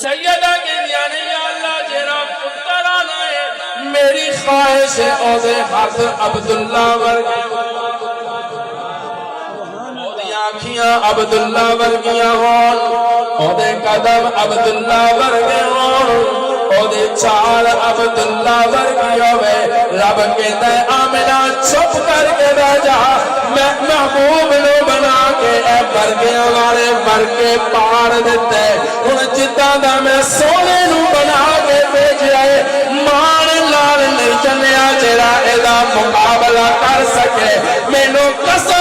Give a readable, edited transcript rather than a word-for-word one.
سیدہ کہندیاں نے یا اللہ جیڑا پتر آنا ہے میری خواہش ہے او دے ہاتھ عبداللہ ورگے او دی آنکھیاں عبداللہ ورگیاں ہون او دے قدم عبداللہ ورگے ہون او دے چال عبداللہ ورگی ہوئے رب کہتا ہے آمنہ چپ کر کے رہ جا میں محبوب نو بنا کے اے برگیاں والے برگے پار دیتے ان جتا دا میں سونے نو بنا کے بیج آئے مان لال نہیں جنیا جیڑا ایدہ مقابلہ کر سکے میں نو قسم